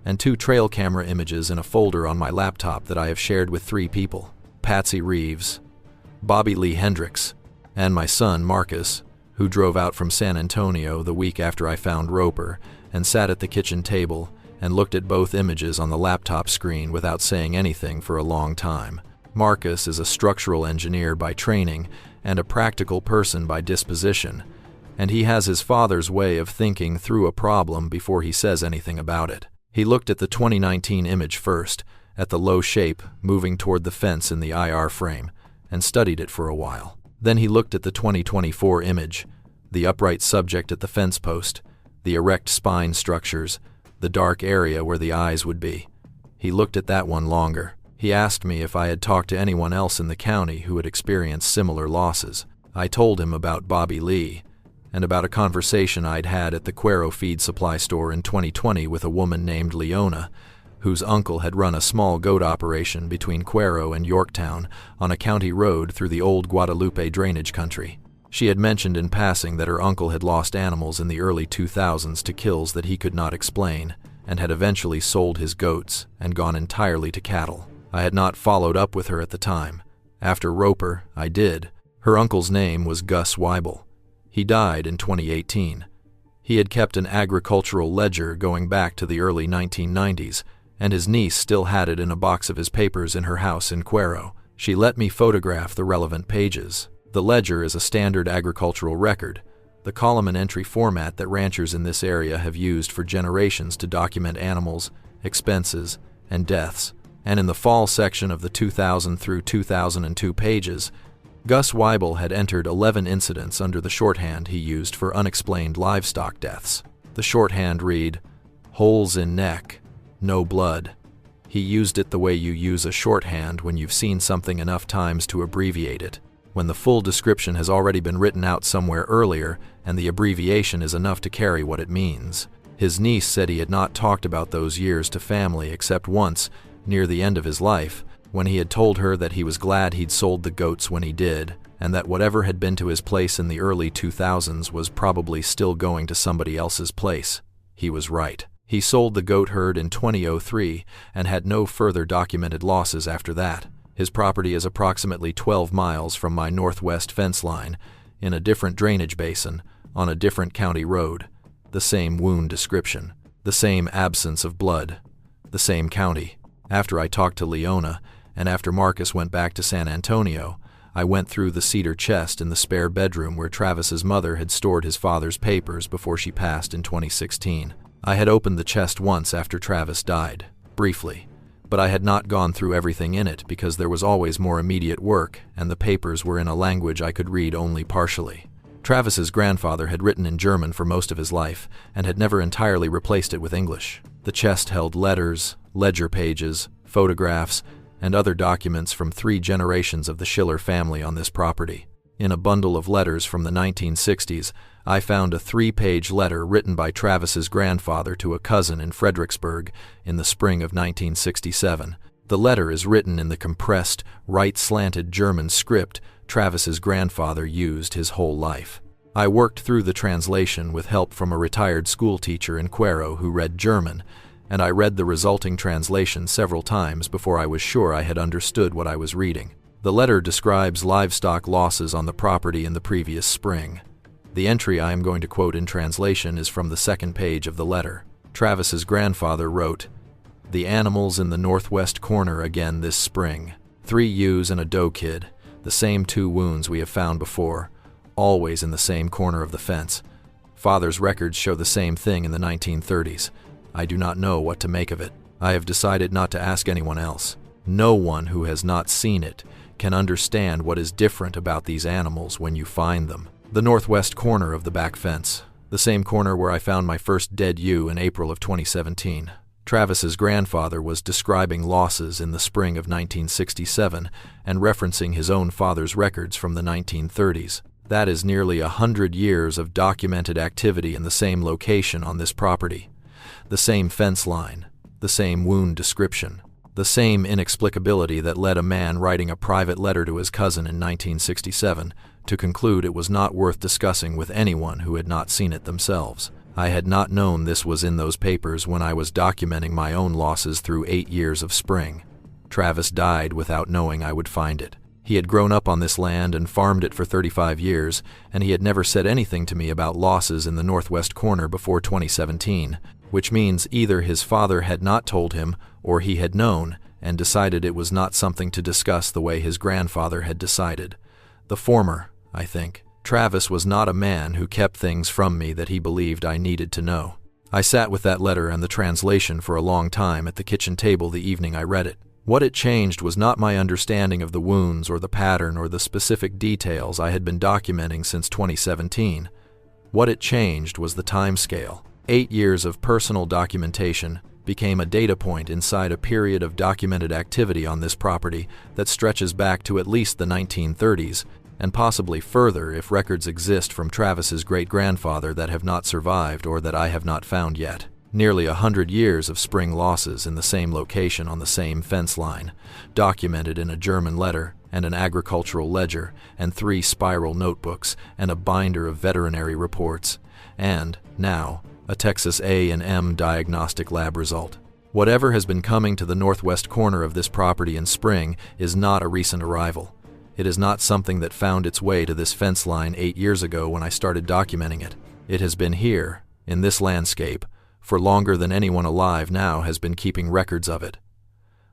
and 2 trail camera images in a folder on my laptop that I have shared with 3 people: Patsy Reeves, Bobby Lee Hendricks, and my son Marcus, who drove out from San Antonio the week after I found Roper and sat at the kitchen table and looked at both images on the laptop screen without saying anything for a long time. Marcus is a structural engineer by training and a practical person by disposition, and he has his father's way of thinking through a problem before he says anything about it. He looked at the 2019 image first, at the low shape moving toward the fence in the IR frame, and studied it for a while. Then he looked at the 2024 image, the upright subject at the fence post, the erect spine structures, the dark area where the eyes would be. He looked at that one longer. He asked me if I had talked to anyone else in the county who had experienced similar losses. I told him about Bobby Lee, and about a conversation I'd had at the Cuero feed supply store in 2020 with a woman named Leona, whose uncle had run a small goat operation between Cuero and Yorktown on a county road through the old Guadalupe drainage country. She had mentioned in passing that her uncle had lost animals in the early 2000s to kills that he could not explain, and had eventually sold his goats and gone entirely to cattle. I had not followed up with her at the time. After Roper, I did. Her uncle's name was Gus Weibel. He died in 2018. He had kept an agricultural ledger going back to the early 1990s, and his niece still had it in a box of his papers in her house in Cuero. She let me photograph the relevant pages. The ledger is a standard agricultural record, the column and entry format that ranchers in this area have used for generations to document animals, expenses, and deaths. And in the fall section of the 2000 through 2002 pages, Gus Weibel had entered 11 incidents under the shorthand he used for unexplained livestock deaths. The shorthand read, "Holes in neck, no blood." He used it the way you use a shorthand when you've seen something enough times to abbreviate it, when the full description has already been written out somewhere earlier and the abbreviation is enough to carry what it means. His niece said he had not talked about those years to family except once, near the end of his life, when he had told her that he was glad he'd sold the goats when he did, and that whatever had been to his place in the early 2000s was probably still going to somebody else's place. He was right. He sold the goat herd in 2003 and had no further documented losses after that. His property is approximately 12 miles from my northwest fence line, in a different drainage basin, on a different county road. The same wound description, the same absence of blood, the same county. After I talked to Leona, and after Marcus went back to San Antonio, I went through the cedar chest in the spare bedroom where Travis's mother had stored his father's papers before she passed in 2016. I had opened the chest once after Travis died, briefly, but I had not gone through everything in it because there was always more immediate work and the papers were in a language I could read only partially. Travis's grandfather had written in German for most of his life and had never entirely replaced it with English. The chest held letters, ledger pages, photographs, and other documents from 3 generations of the Schiller family on this property. In a bundle of letters from the 1960s, I found a 3-page letter written by Travis's grandfather to a cousin in Fredericksburg in the spring of 1967. The letter is written in the compressed, right-slanted German script Travis's grandfather used his whole life. I worked through the translation with help from a retired school teacher in Cuero who read German, and I read the resulting translation several times before I was sure I had understood what I was reading. The letter describes livestock losses on the property in the previous spring. The entry I am going to quote in translation is from the 2nd page of the letter. Travis's grandfather wrote, "The animals in the northwest corner again this spring. 3 ewes and a doe kid, the same 2 wounds we have found before, always in the same corner of the fence. Father's records show the same thing in the 1930s. I do not know what to make of it. I have decided not to ask anyone else. No one who has not seen it can understand what is different about these animals when you find them." The northwest corner of the back fence, the same corner where I found my first dead ewe in April of 2017. Travis's grandfather was describing losses in the spring of 1967 and referencing his own father's records from the 1930s. That is nearly 100 years of documented activity in the same location on this property. The same fence line, the same wound description, the same inexplicability that led a man writing a private letter to his cousin in 1967 to conclude it was not worth discussing with anyone who had not seen it themselves. I had not known this was in those papers when I was documenting my own losses through 8 years of spring. Travis died without knowing I would find it. He had grown up on this land and farmed it for 35 years, and he had never said anything to me about losses in the northwest corner before 2017, which means either his father had not told him or he had known and decided it was not something to discuss the way his grandfather had decided. The former, I think. Travis was not a man who kept things from me that he believed I needed to know. I sat with that letter and the translation for a long time at the kitchen table the evening I read it. What it changed was not my understanding of the wounds or the pattern or the specific details I had been documenting since 2017. What it changed was the time scale. 8 years of personal documentation became a data point inside a period of documented activity on this property that stretches back to at least the 1930s, and possibly further if records exist from Travis's great-grandfather that have not survived or that I have not found yet. Nearly 100 years of spring losses in the same location on the same fence line, documented in a German letter and an agricultural ledger and 3 spiral notebooks and a binder of veterinary reports. And, now, A Texas A&M diagnostic lab result. Whatever has been coming to the northwest corner of this property in spring is not a recent arrival. It is not something that found its way to this fence line 8 years ago when I started documenting it. It has been here, in this landscape, for longer than anyone alive now has been keeping records of it.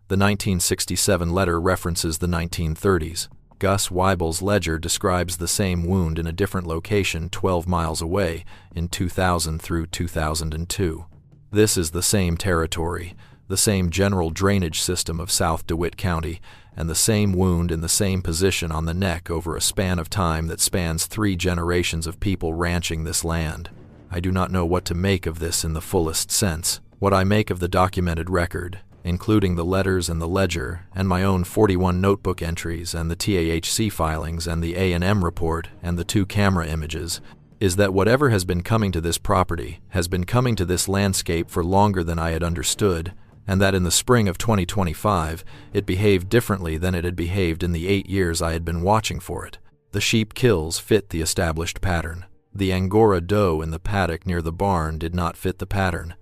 The 1967 letter references the 1930s. Gus Weibel's ledger describes the same wound in a different location 12 miles away in 2000 through 2002. This is the same territory, the same general drainage system of South DeWitt County, and the same wound in the same position on the neck over a span of time that spans 3 generations of people ranching this land. I do not know what to make of this in the fullest sense. What I make of the documented record, including the letters and the ledger, and my own 41 notebook entries and the TAHC filings and the A&M report and the 2 camera images, is that whatever has been coming to this property has been coming to this landscape for longer than I had understood, and that in the spring of 2025, it behaved differently than it had behaved in the 8 years I had been watching for it. The sheep kills fit the established pattern. The Angora doe in the paddock near the barn did not fit the pattern.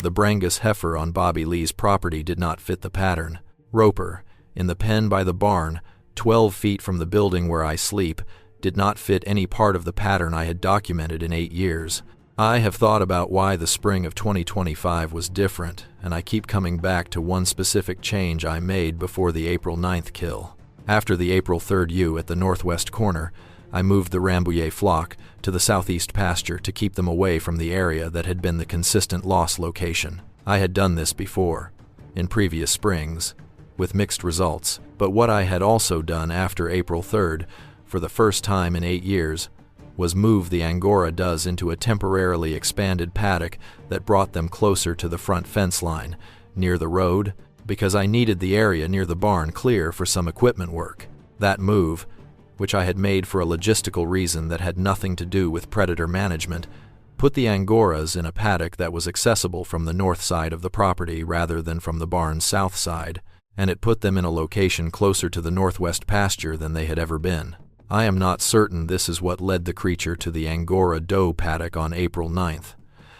The Brangus heifer on Bobby Lee's property did not fit the pattern. Roper, in the pen by the barn, 12 feet from the building where I sleep, did not fit any part of the pattern I had documented in 8 years. I have thought about why the spring of 2025 was different, and I keep coming back to one specific change I made before the April 9th kill. After the April 3rd ewe at the northwest corner, I moved the Rambouillet flock to the southeast pasture to keep them away from the area that had been the consistent loss location. I had done this before, in previous springs, with mixed results, but what I had also done after April 3rd, for the first time in 8 years, was move the Angora does into a temporarily expanded paddock that brought them closer to the front fence line, near the road, because I needed the area near the barn clear for some equipment work. That move, which I had made for a logistical reason that had nothing to do with predator management, put the Angoras in a paddock that was accessible from the north side of the property rather than from the barn's south side, and it put them in a location closer to the northwest pasture than they had ever been. I am not certain this is what led the creature to the Angora doe paddock on April 9th.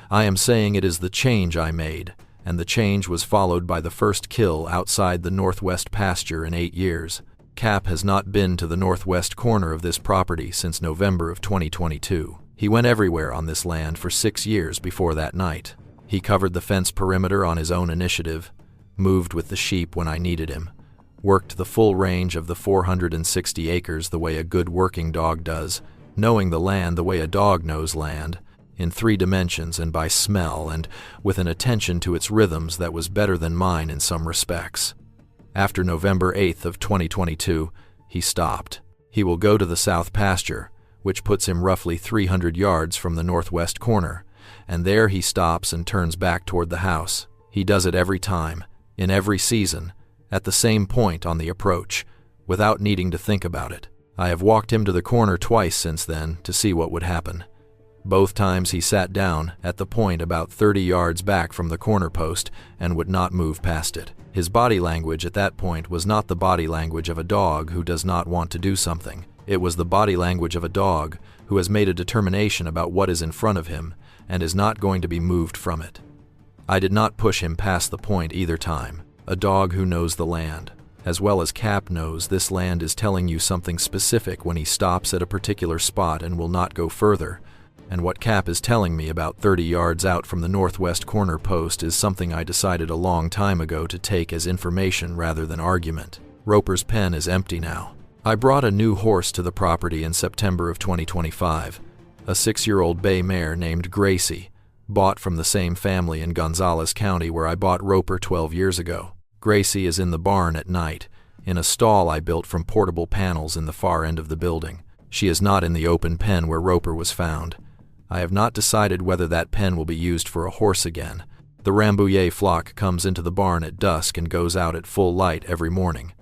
I am saying it is the change I made, and the change was followed by the first kill outside the northwest pasture in 8 years. Cap has not been to the northwest corner of this property since November of 2022. He went everywhere on this land for 6 years before that night. He covered the fence perimeter on his own initiative, moved with the sheep when I needed him, worked the full range of the 460 acres the way a good working dog does, knowing the land the way a dog knows land, in 3 dimensions and by smell and with an attention to its rhythms that was better than mine in some respects. After November 8th of 2022, he stopped. He will go to the south pasture, which puts him roughly 300 yards from the northwest corner, and there he stops and turns back toward the house. He does it every time, in every season, at the same point on the approach, without needing to think about it. I have walked him to the corner twice since then to see what would happen. Both times he sat down at the point about 30 yards back from the corner post and would not move past it. His body language at that point was not the body language of a dog who does not want to do something. It was the body language of a dog who has made a determination about what is in front of him and is not going to be moved from it. I did not push him past the point either time. A dog who knows the land, as well as Cap knows this land is telling you something specific when he stops at a particular spot and will not go further, and what Cap is telling me about 30 yards out from the northwest corner post is something I decided a long time ago to take as information rather than argument. Roper's pen is empty now. I brought a new horse to the property in September of 2025, a 6-year-old bay mare named Gracie, bought from the same family in Gonzales County where I bought Roper 12 years ago. Gracie is in the barn at night, in a stall I built from portable panels in the far end of the building. She is not in the open pen where Roper was found. I have not decided whether that pen will be used for a horse again. The Rambouillet flock comes into the barn at dusk and goes out at full light every morning.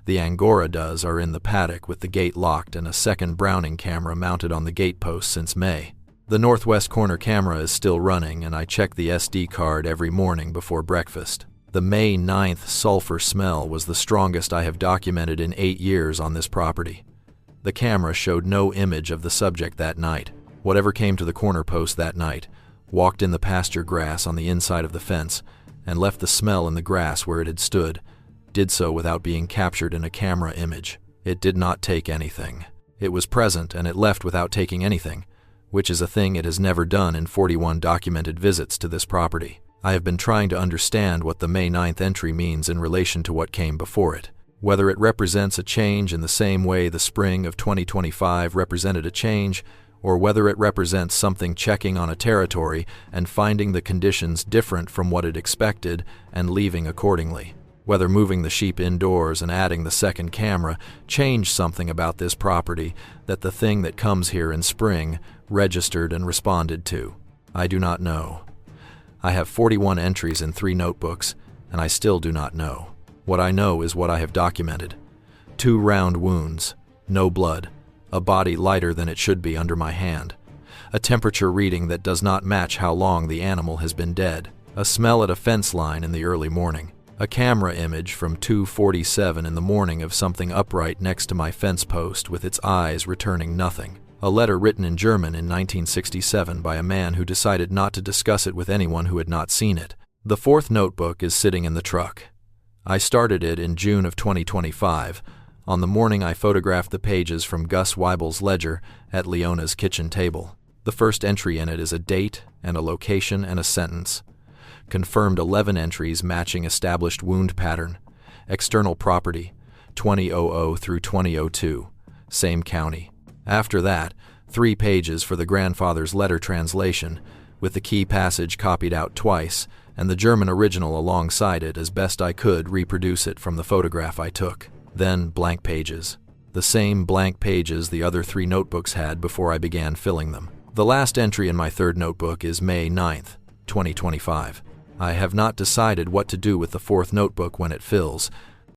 The Angora does are in the paddock with the gate locked and a second Browning camera mounted on the gate post since May. The northwest corner camera is still running and I check the SD card every morning before breakfast. The May 9th sulfur smell was the strongest I have documented in 8 years on this property. The camera showed no image of the subject that night. Whatever came to the corner post that night walked in the pasture grass on the inside of the fence, and left the smell in the grass where it had stood, did so without being captured in a camera image. It did not take anything. It was present and it left without taking anything, which is a thing it has never done in 41 documented visits to this property. I have been trying to understand what the May 9th entry means in relation to what came before it. Whether it represents a change in the same way the spring of 2025 represented a change, or whether it represents something checking on a territory and finding the conditions different from what it expected and leaving accordingly. Whether moving the sheep indoors and adding the second camera changed something about this property that the thing that comes here in spring registered and responded to. I do not know. I have 41 entries in 3 notebooks, and I still do not know. What I know is what I have documented. 2 round wounds, no blood, a body lighter than it should be under my hand, a temperature reading that does not match how long the animal has been dead, a smell at a fence line in the early morning, a camera image from 2:47 in the morning of something upright next to my fence post with its eyes returning nothing, a letter written in German in 1967 by a man who decided not to discuss it with anyone who had not seen it. The 4th notebook is sitting in the truck. I started it in June of 2025. On the morning I photographed the pages from Gus Weibel's ledger at Leona's kitchen table. The first entry in it is a date and a location and a sentence. Confirmed 11 entries matching established wound pattern. External property, 2000 through 2002, same county. After that, 3 pages for the grandfather's letter translation, with the key passage copied out twice, and the German original alongside it as best I could reproduce it from the photograph I took. Then blank pages. The same blank pages the other 3 notebooks had before I began filling them. The last entry in my 3rd notebook is May 9th, 2025. I have not decided what to do with the 4th notebook when it fills,